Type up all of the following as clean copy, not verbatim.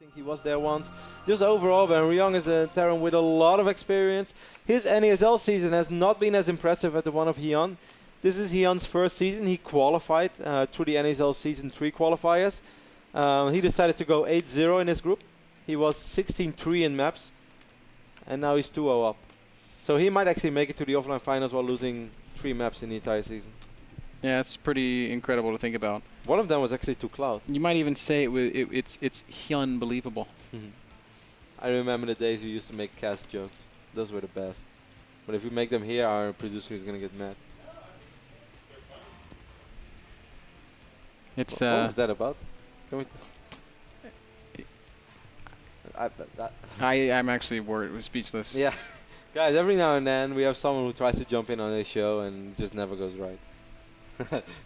think he was there once. Just overall, Ben Ryong is a Terran with a lot of experience. His NASL season has not been as impressive as the one of Hyun. This is Hyun's first season. He qualified through the NASL Season 3 qualifiers. He decided to go 8-0 in his group. He was 16-3 in maps, and now he's 2-0 up. So he might actually make it to the offline finals while losing 3 maps in the entire season. Yeah, it's pretty incredible to think about. One of them was actually to Cloud. You might even say it's unbelievable. I remember the days we used to make cast jokes. Those were the best. But if we make them here, our producer is going to get mad. It's what was that about? Can we I'm actually speechless. yeah. Guys, every now and then we have someone who tries to jump in on this show and just never goes right.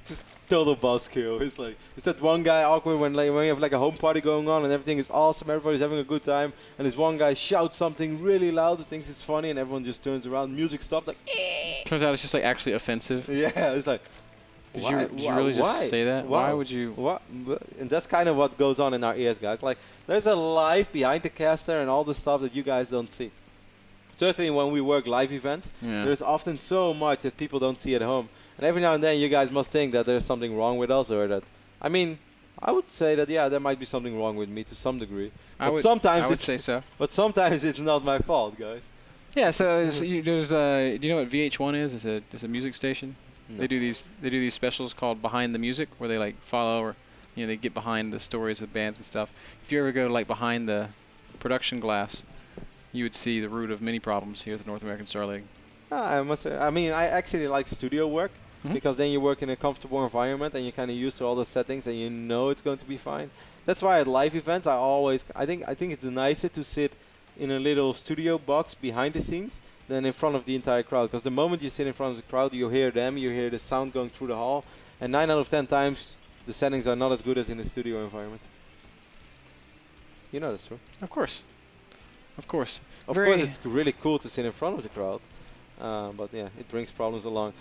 Just total buzzkill. It's that one guy awkward when you have like a home party going on and everything is awesome, everybody's having a good time, and this one guy shouts something really loud and thinks it's funny, and everyone just turns around, music stops, like. Turns out it's just like actually offensive. Yeah, it's like. Did you really just say that? Why would you? What? And that's kind of what goes on in our ES, guys. Like, there's a life behind the caster and all the stuff that you guys don't see. Certainly when we work live events, there's often so much that people don't see at home. And every now and then you guys must think that there's something wrong with us, or that, I mean, I would say that, yeah, there might be something wrong with me to some degree. I would say so. But sometimes it's not my fault, guys. Yeah, so do you know what VH1 is? It's a music station. No. They do these specials called Behind the Music, where they like follow, or they get behind the stories of bands and stuff. If you ever go like behind the production glass, you would see the root of many problems here at the North American Star League. I must say, I mean, I actually like studio work, because then you work in a comfortable environment and you're kind of used to all the settings and you know it's going to be fine. That's why at live events I think it's nicer to sit in a little studio box behind the scenes than in front of the entire crowd, because the moment you sit in front of the crowd, you hear them, you hear the sound going through the hall, and 9 out of 10 times the settings are not as good as in a studio environment. You know that's true. Of course. Of course. Of course it's really cool to sit in front of the crowd, but yeah, it brings problems along.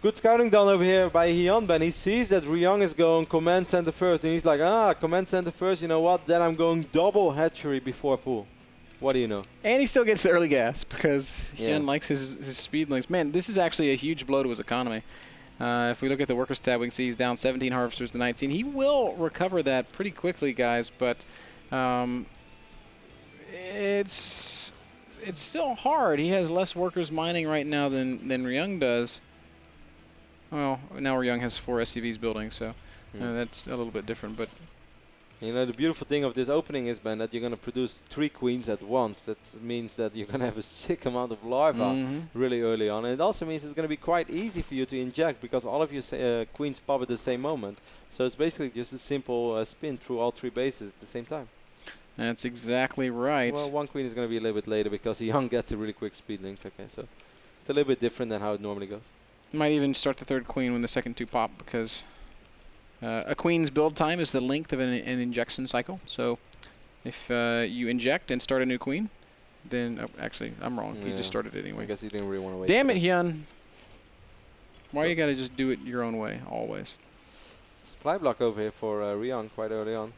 Good scouting done over here by Hyun Ben. He sees that Ryong is going command center first, and he's like, command center first, you know what, then I'm going double hatchery before pool. What do you know? And he still gets the early gas because Hyun likes his speed links. Man, this is actually a huge blow to his economy. If we look at the workers tab, we can see he's down 17 harvesters to 19. He will recover that pretty quickly, guys, but it's still hard. He has less workers mining right now than Ryong does. Well, now Ryong has 4 SCVs building, so that's a little bit different. But you know, the beautiful thing of this opening is, Ben, that you're going to produce 3 queens at once. That means that you're going to have a sick amount of larvae really early on. And it also means it's going to be quite easy for you to inject, because all of your queens pop at the same moment. So it's basically just a simple spin through all 3 bases at the same time. That's exactly right. Well, 1 queen is going to be a little bit later because Hyun gets a really quick speed links. Okay, so it's a little bit different than how it normally goes. Might even start the 3rd queen when the second 2 pop, because a queen's build time is the length of an injection cycle. So if you inject and start a new queen, then actually I'm wrong. He just started it anyway. I guess he didn't really want to wait. Damn it, Hyun! Why you gotta just do it your own way always? Supply block over here for Ryong quite early on.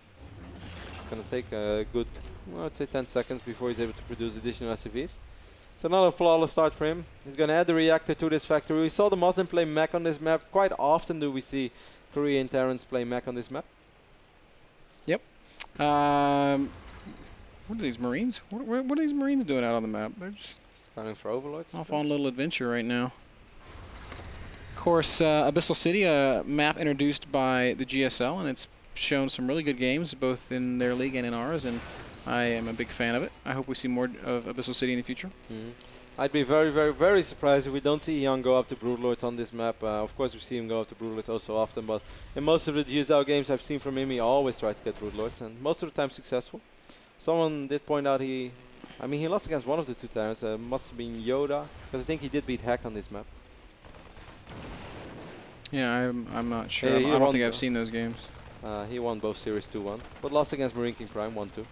It's gonna take a good, well, I'd say 10 seconds before he's able to produce additional SCVs. So another flawless start for him. He's going to add the reactor to this factory. We saw the Muslim play mech on this map. Quite often do we see Korean Terrans play mech on this map. Yep. What are these Marines? What are these Marines doing out on the map? They're just scouting for overlords. Off on a little adventure right now. Of course, Abyssal City, a map introduced by the GSL, and it's shown some really good games, both in their league and in ours, and I am a big fan of it. I hope we see more of Abyssal City in the future. I'd be very, very, very surprised if we don't see Hyun go up to Broodlords on this map. Of course, we see him go up to Broodlords oh so often, but in most of the GSL games I've seen from him, he always tries to get Broodlords, and most of the time successful. Someone did point out he lost against one of the 2 Terrans. Must have been Yoda, because I think he did beat Hack on this map. Yeah, I'm not sure. I don't think I've seen those games. He won both series 2-1, but lost against Marine King Prime 1-2.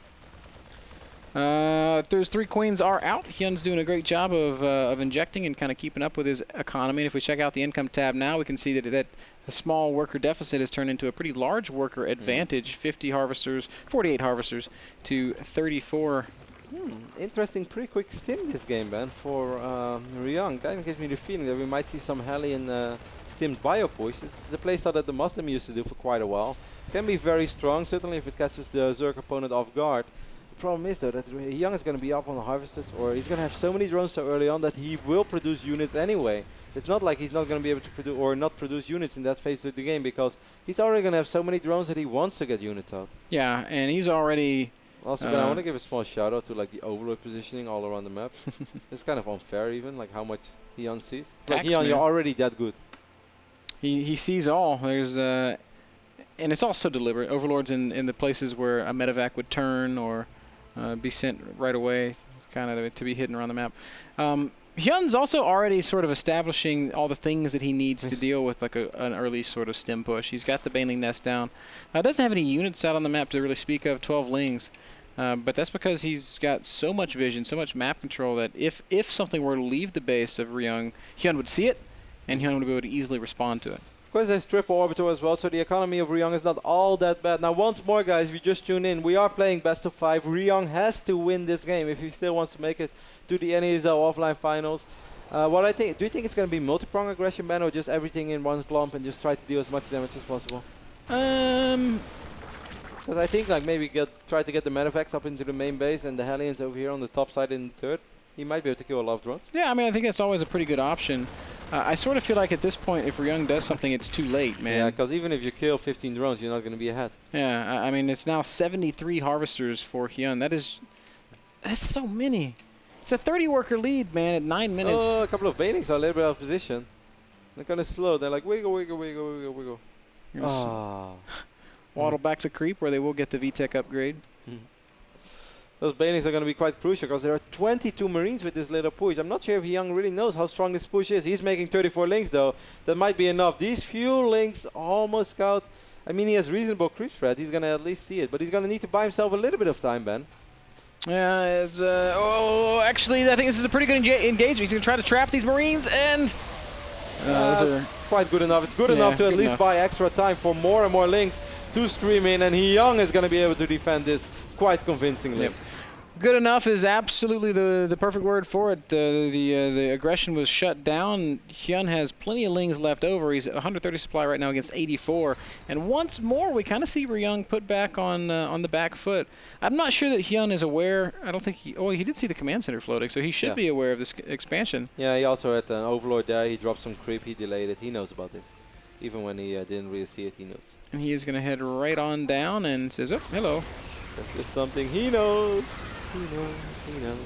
Those 3 queens are out. Hyun's doing a great job of injecting and kind of keeping up with his economy. And if we check out the income tab now, we can see that a small worker deficit has turned into a pretty large worker advantage. 48 harvesters to 34. Interesting, pretty quick stim this game, Ben, for Ryung. That gives me the feeling that we might see some Hellion stimmed Biopush. It's the playstyle that the Muslim used to do for quite a while. Can be very strong, certainly if it catches the Zerg opponent off guard. The problem is, though, that Ryung is going to be up on the harvesters, or he's going to have so many drones so early on that he will produce units anyway. It's not like he's not going to be able to produce or not produce units in that phase of the game, because he's already going to have so many drones that he wants to get units out. Yeah, and he's already... Also, I want to give a small shout out to like the overload positioning all around the map. It's kind of unfair, even like how much Hyun sees. It's like Hyun, you're already that good. He sees all. There's and it's also deliberate. Overlords in the places where a medevac would turn or be sent right away, kind of to be hidden around the map. Hyun's also already sort of establishing all the things that he needs to deal with, like an early sort of stim push. He's got the Baneling Nest down. Doesn't have any units out on the map to really speak of, 12 lings. But that's because he's got so much vision, so much map control that if something were to leave the base of Ryung, Hyun would see it, and Hyun would be able to easily respond to it. Of course, there's triple orbital as well, so the economy of Ryung is not all that bad. Now, once more, guys, if you just tune in, we are playing best of 5. Ryung has to win this game if he still wants to make it to the NASL offline finals. What I think, do you think it's going to be multi-prong aggression, Ben, or just everything in one clump and just try to do as much damage as possible? Because I think like maybe try to get the Medevacs up into the main base and the Hellions over here on the top side in the third. He might be able to kill a lot of drones. Yeah, I mean, I think that's always a pretty good option. I sort of feel like at this point, if Ryung does something, it's too late, man. Yeah, because even if you kill 15 drones, you're not going to be ahead. Yeah, I mean, it's now 73 harvesters for Hyun. That's so many. It's a 30-worker lead, man, at 9 minutes. Oh, a couple of Banings are a little bit out of position. They're kind of slow. They're like, wiggle, wiggle, wiggle, wiggle, wiggle. Oh. Waddle back to creep, where they will get the VTech upgrade. Those Banings are going to be quite crucial because there are 22 Marines with this little push. I'm not sure if Hyung really knows how strong this push is. He's making 34 links, though. That might be enough. These few links almost scout. I mean, he has reasonable creep spread. He's going to at least see it. But he's going to need to buy himself a little bit of time, Ben. Yeah, it's, actually, I think this is a pretty good engagement. He's going to try to trap these Marines, and those are quite good enough. It's good enough to at least buy extra time for more and more links to stream in, and Hyung is going to be able to defend this quite convincingly. Yep. Good enough is absolutely the perfect word for it. The aggression was shut down. Hyun has plenty of lings left over. He's at 130 supply right now against 84. And once more, we kind of see Ryung put back on the back foot. I'm not sure that Hyun is aware. I don't think he did see the command center floating, so he should be aware of this expansion. Yeah, he also had an overlord there. He dropped some creep. He delayed it. He knows about this. Even when he didn't really see it, he knows. And he is going to head right on down and says, oh, hello. This is something he knows. He knows.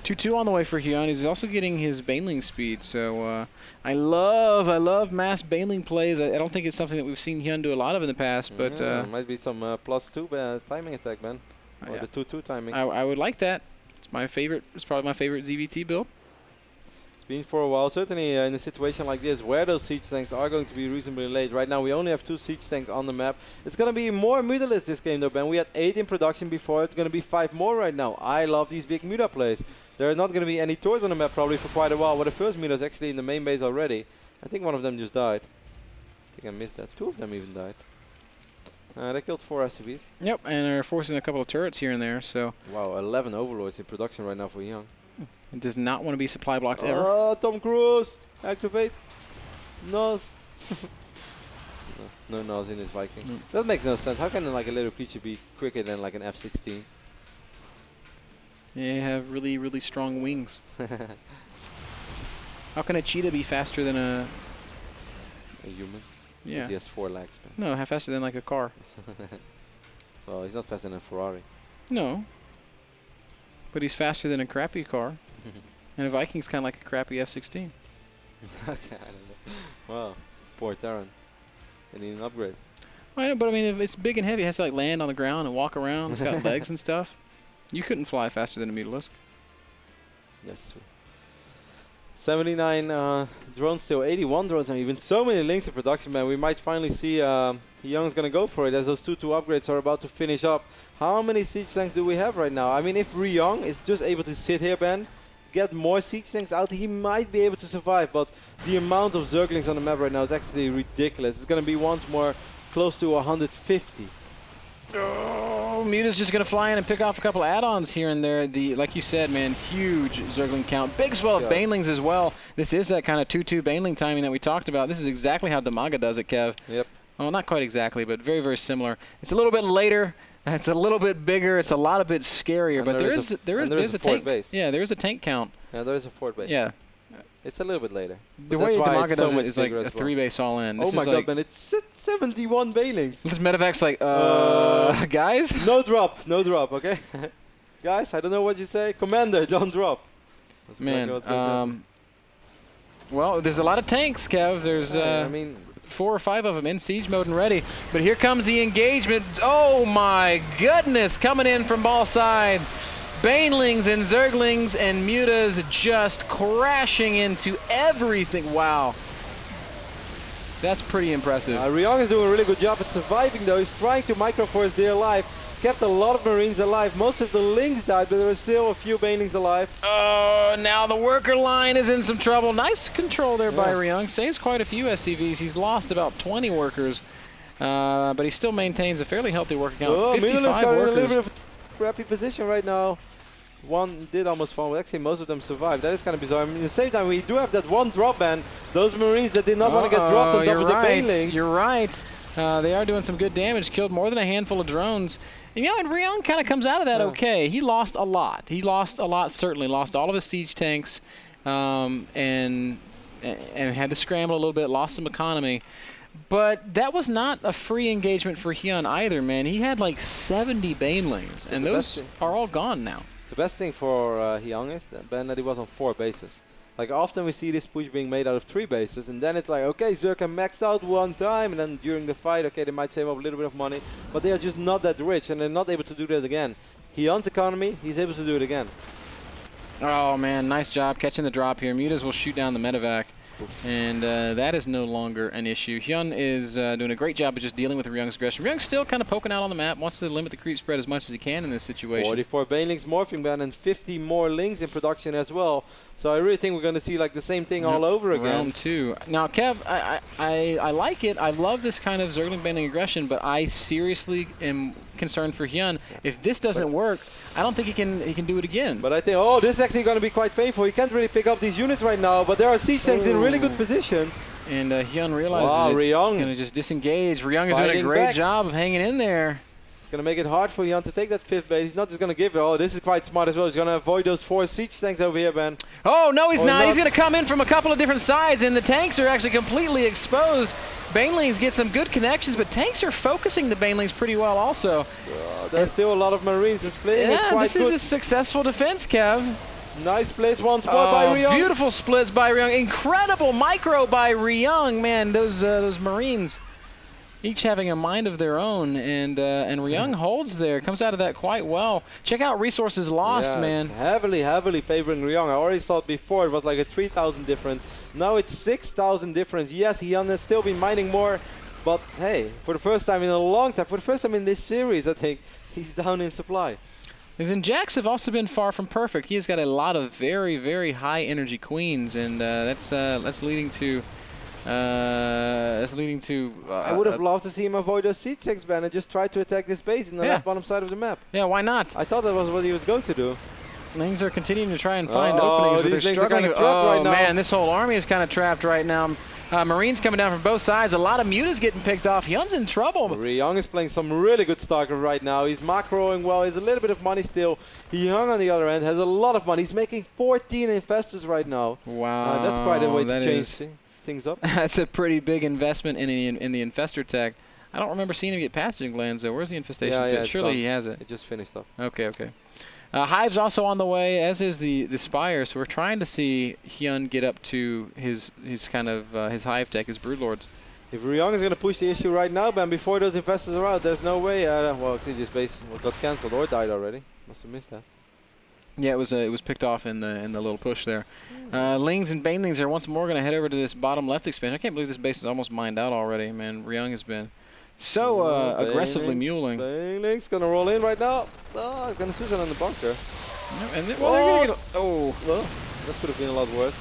2-2 on the way for Hyun. He's also getting his Baneling speed. So I love mass Baneling plays. I don't think it's something that we've seen Hyun do a lot of in the past. But might be some +2 timing attack, man. Or the 2-2 timing. I would like that. It's my favorite. It's probably my favorite ZVT build. Been for a while, certainly in a situation like this where those siege tanks are going to be reasonably late. Right now we only have 2 siege tanks on the map. It's going to be more Mutalisks this game though, Ben. We had 8 in production before. It's going to be 5 more right now. I love these big Muta plays. There are not going to be any tours on the map probably for quite a while. Well, the first Muta is actually in the main base already. I think one of them just died. I think I missed that. 2 of them even died. They killed 4 SCVs. Yep, and they're forcing a couple of turrets here and there. So wow, 11 overlords in production right now for Hyung. It does not want to be supply blocked ever. Oh, Tom Cruise! Activate! Nos! no Nos in his Viking. That makes no sense. How can like a little creature be quicker than like an F-16? They have really, really strong wings. How can a cheetah be faster than a human? Yeah. He has 4 legs, man. No, faster than like a car. Well, he's not faster than a Ferrari. No. But he's faster than a crappy car. And a Viking's kind of like a crappy F-16. Okay, I don't know. Wow, poor Terran. They need an upgrade. Well, I know, but I mean, if it's big and heavy, it has to like land on the ground and walk around. It's got legs and stuff. You couldn't fly faster than a Mutalisk. That's true. 79 drones still, 81 drones, and even so many links in production, man. We might finally see Young's gonna go for it as those 2-2 upgrades are about to finish up. How many siege tanks do we have right now? I mean, if Ryong is just able to sit here, Ben, get more siege tanks out, he might be able to survive, but the amount of Zerglings on the map right now is actually ridiculous. It's gonna be once more close to 150. Oh, Muta's just going to fly in and pick off a couple add-ons here and there. Like you said, man, huge Zergling count. Big swell of Banelings as well. This is that kind of 2-2 Baneling timing that we talked about. This is exactly how Damaga does it, Kev. Yep. Well, not quite exactly, but very, very similar. It's a little bit later. It's a little bit bigger. It's a lot of bit scarier, but there's a tank base. Yeah, there is a tank count. Yeah, there is a fort base. Yeah. It's a little bit later. The way Damaga does it is like a 3-base all in. Oh my god, man, it's 71 Banelings. This medevac's like, guys? No drop, okay? Guys, I don't know what you say. Commander, don't drop. That's man, well, there's a lot of tanks, Kev. There's, I mean, 4 or 5 of them in siege mode and ready. But here comes the engagement. Oh my goodness, coming in from all sides. Banelings and Zerglings and Mutas just crashing into everything. Wow. That's pretty impressive. Ryong is doing a really good job at surviving though. He's trying to micro for his dear life. Kept a lot of Marines alive. Most of the Lings died, but there are still a few Banelings alive. Oh, now the worker line is in some trouble. Nice control there by Ryong. Saves quite a few SCVs. He's lost about 20 workers, but he still maintains a fairly healthy worker count. Oh, 55 got workers. in a little bit of a crappy position right now. One did almost fall, but actually most of them survived. That is kind of bizarre. I mean, at the same time, we do have that one drop ban. Those Marines that did not want to get dropped on top of the Banelings. You're right. They are doing some good damage. Killed more than a handful of drones. And, yeah, and Ryong kind of comes out of that okay. He lost a lot. He lost a lot, certainly. Lost all of his siege tanks and had to scramble a little bit. Lost some economy. But that was not a free engagement for Hyun either, man. He had like 70 Banelings, and those are all gone now. The best thing for Hyun is that he was on 4 bases. Like often we see this push being made out of 3 bases, and then it's like, okay, Zerg can max out one time, and then during the fight, okay, they might save up a little bit of money, but they are just not that rich, and they're not able to do that again. Hyun's economy, he's able to do it again. Oh man, nice job catching the drop here. Mutas will shoot down the medevac. And that is no longer an issue. Hyun is doing a great job of just dealing with Ryong's aggression. Ryong's still kind of poking out on the map, wants to limit the creep spread as much as he can in this situation. 44 Banelings morphing ban and 50 more Lings in production as well. So I really think we're going to see like the same thing all over again. Round 2. Now, Kev, I like it. I love this kind of Zergling Baneling aggression, but I seriously am concerned for Hyun. If this doesn't work, I don't think he can do it again. But I think, this is actually going to be quite painful. He can't really pick up these units right now, but there are siege tanks in really good positions. And Hyun realizes it's going to just disengage. Ryong is doing a great job of hanging in there. It's going to make it hard for Hyun to take that 5th base. He's not just going to give it. Oh, this is quite smart as well. He's going to avoid those 4 siege tanks over here, Ben. Oh, no, he's not. He's going to come in from a couple of different sides, and the tanks are actually completely exposed. Banelings get some good connections, but tanks are focusing the Banelings pretty well also. There's still a lot of Marines displaying. Yeah, this is a successful defense, Kev. Nice place once more by Ryong. Beautiful splits by Ryong. Incredible micro by Ryong. Man, those Marines each having a mind of their own, and Ryong holds there. Comes out of that quite well. Check out resources lost, man. It's heavily favoring Ryong. I already saw it before. It was like a 3,000 difference. Now it's 6,000 difference. Yes, Hyun has still been mining more, but hey, for the first time in a long time, for the first time in this series, I think he's down in supply. And Jax have also been far from perfect. He has got a lot of very, very high energy queens, and that's leading to. I would have loved to see him avoid those siege tanks, Ben, and just try to attack this base in the left bottom side of the map. Yeah, why not? I thought that was what he was going to do. Lings are continuing to try and find openings, but they're struggling. Right now. Man, this whole army is kind of trapped right now. Marines coming down from both sides. A lot of Mutas getting picked off. Hyun's in trouble. Ryong is playing some really good StarCraft right now. He's macroing well. He has a little bit of money still. Hyun on the other end has a lot of money. He's making 14 investors right now. Wow. That's quite a way to change things up. That's a pretty big investment in the infestor tech. I don't remember seeing him get pathogen glands, though. Where's the infestation pit? Surely he has it. It just finished up. Okay. Hive's also on the way, as is the Spire. So we're trying to see Hyun get up to his kind of his Hive tech, his Broodlords. If Ryong is going to push the issue right now, Ben, before those investors are out, there's no way. Well, actually, this base got cancelled or died already. Must have missed that. Yeah, it was picked off in the little push there. Lings and Banelings are once more going to head over to this bottom left expansion. I can't believe this base is almost mined out already, man. Ryung has been so aggressively muling. Banelings going to roll in right now. Oh, going to Susan in the bunker. No, and then, well, they're gonna get Well, that could have been a lot worse.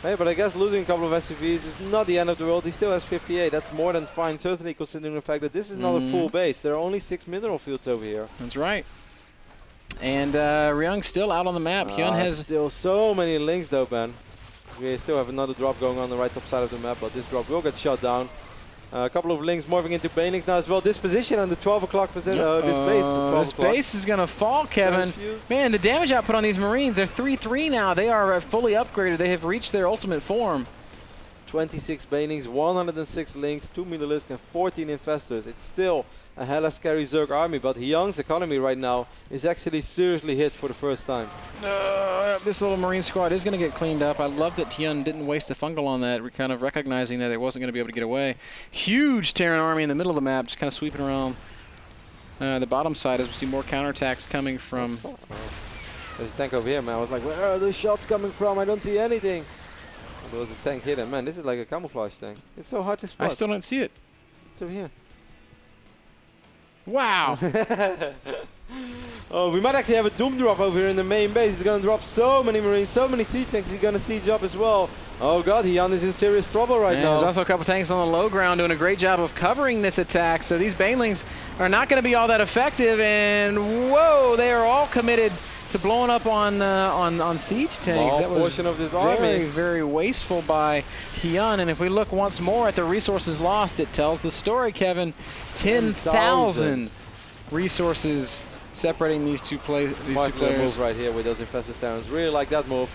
Hey, but I guess losing a couple of SCVs is not the end of the world. He still has 58. That's more than fine, certainly considering the fact that this is not a full base. There are only 6 mineral fields over here. That's right. And Ryung's still out on the map. Hyun has still so many links though, Ben. We still have another drop going on the right top side of the map, but this drop will get shot down. A couple of links morphing into Banelings now as well. This position on the 12 o'clock position, this base is going to fall, Kevin. Man, the damage output on these Marines, they're 3-3 now. They are fully upgraded. They have reached their ultimate form. 26 Banelings, 106 links, 2 Mutalisks and 14 Infestors. It's still a hella scary Zerg army, but Hyung's economy right now is actually seriously hit for the first time. This little Marine squad is going to get cleaned up. I love that Hyun didn't waste a fungal on that, kind of recognizing that it wasn't going to be able to get away. Huge Terran army in the middle of the map, just kind of sweeping around the bottom side as we see more counterattacks coming from... There's a tank over here, man. I was like, where are the shots coming from? I don't see anything. There was a tank hidden. Man, this is like a camouflage tank. It's so hard to spot. I still don't see it. It's over here. Wow. Oh, we might actually have a Doom drop over here in the main base. He's going to drop so many Marines, so many siege tanks. He's going to siege up as well. Oh god, Hyun is in serious trouble right now. There's also a couple tanks on the low ground doing a great job of covering this attack. So these Banelings are not going to be all that effective. And whoa, they are all committed to blowing up on siege tanks. Small that was portion of this very, army. very wasteful by Hyun. And if we look once more at the resources lost, it tells the story, Kevin. 10,000 resources separating these two players. Move right here with those infested Terrans. Really like that move.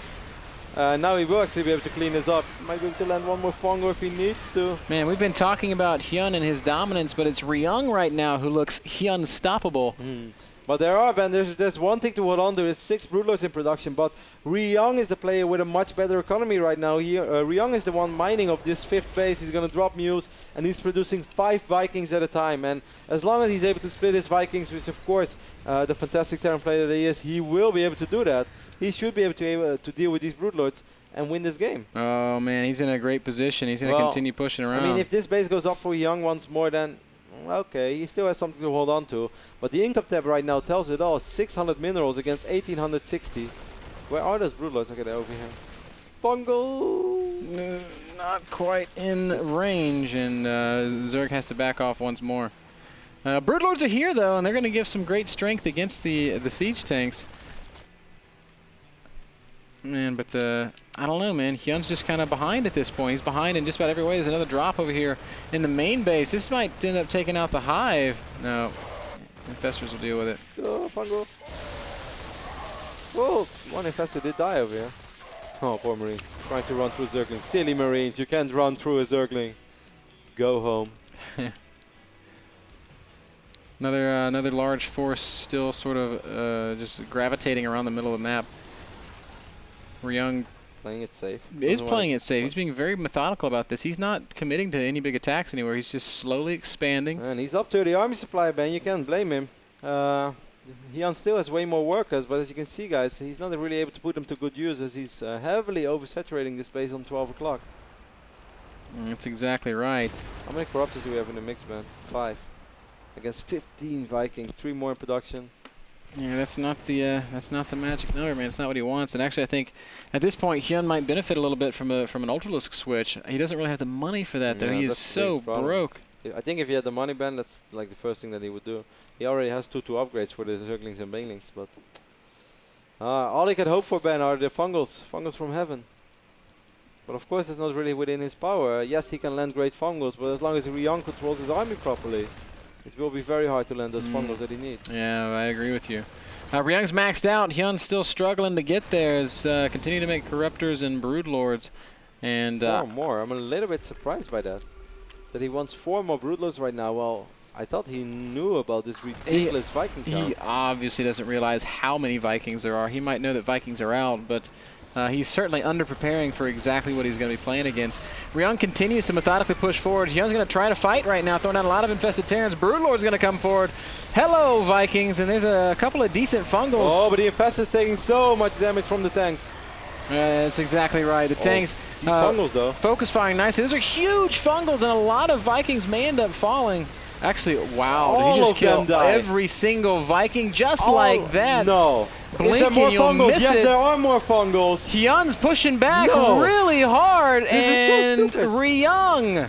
Now he will actually be able to clean this up. Might be able to land one more Fongo if he needs to. Man, we've been talking about Hyun and his dominance, but it's Ryung right now who looks Hyun-stoppable. But there are, Ben, there's one thing to hold on to. There's 6 Broodlords in production, but Ryung is the player with a much better economy right now. Ryung is the one mining of this 5th base. He's going to drop mules, and he's producing 5 Vikings at a time. And as long as he's able to split his Vikings, which of course, the fantastic Terran player that he is, he will be able to do that. He should be able to deal with these Broodlords and win this game. Oh, man, he's in a great position. He's going to continue pushing around. I mean, if this base goes up for Ryung once more, then okay, he still has something to hold on to. But the income tab right now tells it all. 600 minerals against 1860. Where are those Broodlords? Okay, they're over here. Bungle! Not quite in range, and Zerg has to back off once more. Broodlords are here, though, and they're going to give some great strength against the siege tanks. Man, but I don't know, man. Hyun's just kind of behind at this point. He's behind in just about every way. There's another drop over here in the main base. This might end up taking out the hive. No. Infestors will deal with it. Oh, Fungo. Whoa, one Infestor did die over here. Oh, poor Marine. Trying to run through a Zergling. Silly Marines, you can't run through a Zergling. Go home. Another large force still sort of just gravitating around the middle of the map. Ryung playing it safe. Is playing it safe. He's being very methodical about this. He's not committing to any big attacks anywhere. He's just slowly expanding. And he's up to the army supply, Ben. You can't blame him. Hyun still has way more workers, but as you can see, guys, he's not really able to put them to good use as he's heavily oversaturating this base on 12 o'clock. That's exactly right. How many corruptors do we have in the mix, Ben? 5. Against 15 Vikings. 3 more in production. Yeah, that's not the magic number, man. It's not what he wants. And actually, I think at this point, Hyun might benefit a little bit from an Ultralisk switch. He doesn't really have the money for that, though. He is so broke. I think if he had the money, Ben, that's like the first thing that he would do. He already has 2 upgrades for the Zerglings and Banelings, but all he could hope for, Ben, are the fungals from heaven. But of course, it's not really within his power. Yes, he can land great fungals, but as long as Ryung controls his army properly, it will be very hard to land those fungals that he needs. Yeah, I agree with you. Ryung's maxed out. Hyun's still struggling to get there. Is continue to make Corruptors and Broodlords. And 4 more. I'm a little bit surprised by that. That he wants 4 more Broodlords right now. Well, I thought he knew about this ridiculous Viking count. He obviously doesn't realize how many Vikings there are. He might know that Vikings are out, but He's certainly under-preparing for exactly what he's going to be playing against. Ryung continues to methodically push forward. Hyun's going to try to fight right now, throwing out a lot of infested Terrans. Broodlord's going to come forward. Hello, Vikings, and there's a couple of decent fungals. Oh, but the Infestor's taking so much damage from the tanks. That's exactly right. The tanks, these fungals, though. focus firing nicely. Those are huge fungals, and a lot of Vikings may end up falling. Actually, wow, did he just kill every single Viking just like that? No. Blink Is there more and you'll fungals? miss Yes, it. there are more fungals. Hyun's pushing back No. really hard, This is so and stupid. Ryung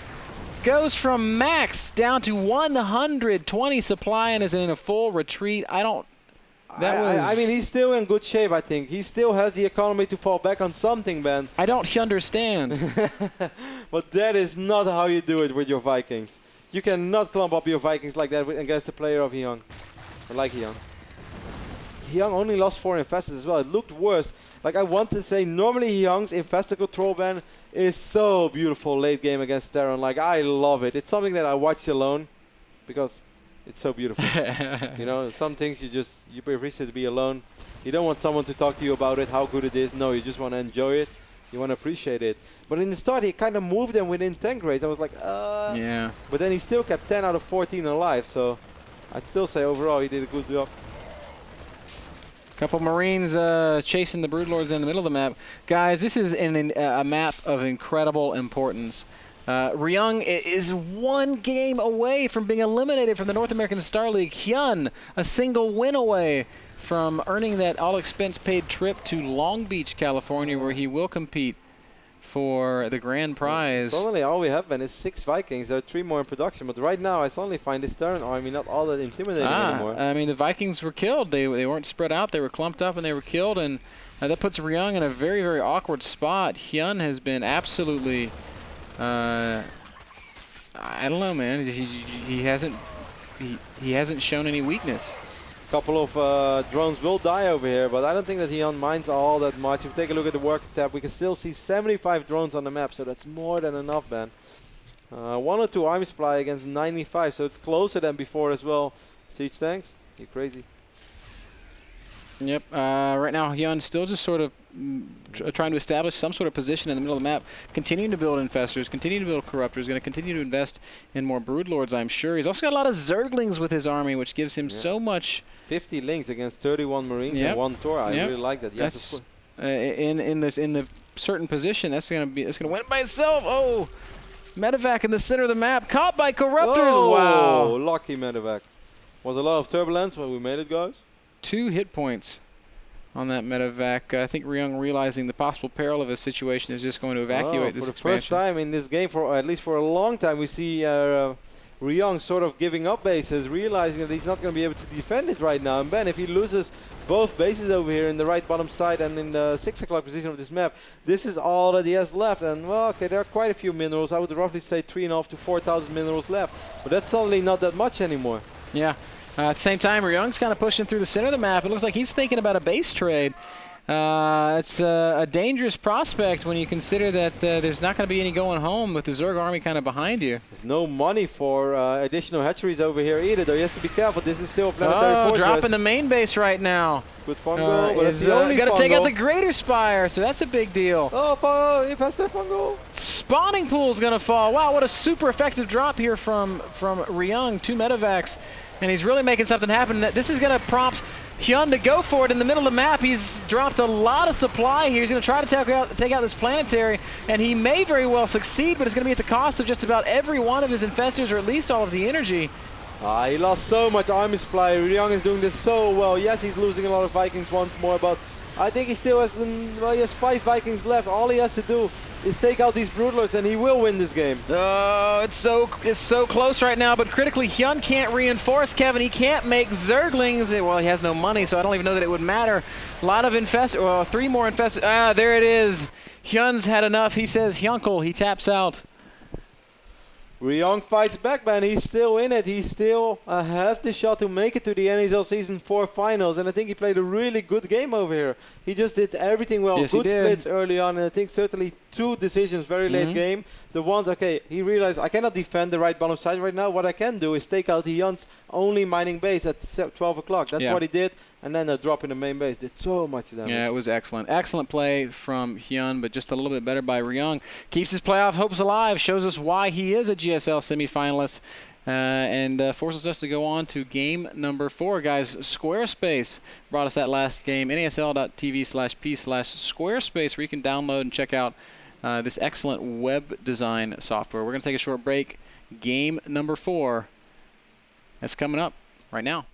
goes from max down to 120 supply and is in a full retreat. I mean, he's still in good shape, I think. He still has the economy to fall back on something, Ben. I don't understand. But that is not how you do it with your Vikings. You cannot clump up your Vikings like that against a player of Hyung. Or like Hyung. Hyung only lost 4 infestors as well. It looked worse. Like, I want to say, normally Hyung's infestor control ban is so beautiful late game against Terran. Like, I love it. It's something that I watch alone because it's so beautiful. You know, some things you appreciate to be alone. You don't want someone to talk to you about it, how good it is. No, you just want to enjoy it. You want to appreciate it. But in the start, he kind of moved them within tank race. I was like, Yeah. But then he still kept 10 out of 14 alive. So I'd still say overall he did a good job. Couple Marines chasing the Broodlords in the middle of the map. Guys, this is a map of incredible importance. Ryung is 1 game away from being eliminated from the North American Star League. Hyun, a single win away from earning that all-expense-paid trip to Long Beach, California, where he will compete for the grand prize. Suddenly all we have, Ben, is 6 Vikings. There are 3 more in production. But right now I suddenly find this Terran army not all that intimidating anymore. I mean, the Vikings were killed. They weren't spread out. They were clumped up and they were killed. And that puts Ryung in a very, very awkward spot. Hyun has been absolutely... I don't know, man. He hasn't shown any weakness. Couple of drones will die over here, but I don't think that Hyun minds all that much. If we take a look at the work tab, we can still see 75 drones on the map, so that's more than enough, Ben. 1 or 2 army supply against 95, so it's closer than before as well. Siege tanks, you're crazy. Yep. Right now, Hyun's still just sort of trying to establish some sort of position in the middle of the map, continuing to build infestors, continuing to build corruptors, going to continue to invest in more broodlords, I'm sure. He's also got a lot of zerglings with his army, which gives him so much. 50 links against 31 marines and 1 Tor. I really like that. Yes, that's in the certain position. That's going to win by itself. Oh, medevac in the center of the map, caught by corruptors. Oh, wow, lucky medevac. Was a lot of turbulence, but we made it, guys. 2 hit points on that medevac. I think Ryung, realizing the possible peril of his situation, is just going to evacuate this for the expansion. first time in this game, or at least for a long time, we see Ryung sort of giving up bases, realizing that he's not going to be able to defend it right now. And Ben, if he loses both bases over here in the right bottom side and in the 6 o'clock position of this map, this is all that he has left. And well, okay, there are quite a few minerals. I would roughly say 3.5 to 4,000 minerals left, but that's suddenly not that much anymore. Yeah. At the same time, Ryung's kind of pushing through the center of the map. It looks like he's thinking about a base trade. It's a dangerous prospect when you consider that there's not going to be any going home with the Zerg army kind of behind you. There's no money for additional hatcheries over here either, though. He has to be careful. This is still a planetary fortress. Dropping the main base right now. Good fungal, but it's the only got to take fungal. out the Greater Spire, so that's a big deal. Oh, infested fungal. Spawning pool's going to fall. Wow, what a super effective drop here from Ryung. 2 medevacs, and he's really making something happen. This is going to prompt Hyun to go for it in the middle of the map. He's dropped a lot of supply here. He's going to try to take out this planetary, and he may very well succeed, but it's going to be at the cost of just about every one of his infestors, or at least all of the energy. He lost so much army supply. Ryung is doing this so well. Yes, he's losing a lot of Vikings once more, but I think he still has, he has 5 Vikings left. All he has to do is take out these Broodlords, and he will win this game. Oh, it's so close right now, but critically, Hyun can't reinforce, Kevin. He can't make Zerglings. Well, he has no money, so I don't even know that it would matter. A lot of well, 3 more infested. There it is. Hyun's had enough. He says Hyunkle. He taps out. Ryung fights back, man. He's still in it. He still has the shot to make it to the NHL Season 4 finals, and I think he played a really good game over here. He just did everything well. Yes, good splits early on, and I think certainly 2 decisions very late game. The ones, okay, he realized I cannot defend the right bottom side right now. What I can do is take out Hyun's only mining base at 12 o'clock. That's what he did. And then a drop in the main base did so much damage. Yeah, it was excellent. Excellent play from Hyun, but just a little bit better by Ryung. Keeps his playoff hopes alive, shows us why he is a GSL semifinalist, and forces us to go on to game number 4. Guys, Squarespace brought us that last game, nasl.tv/p/Squarespace, where you can download and check out this excellent web design software. We're going to take a short break. Game number 4 that's coming up right now.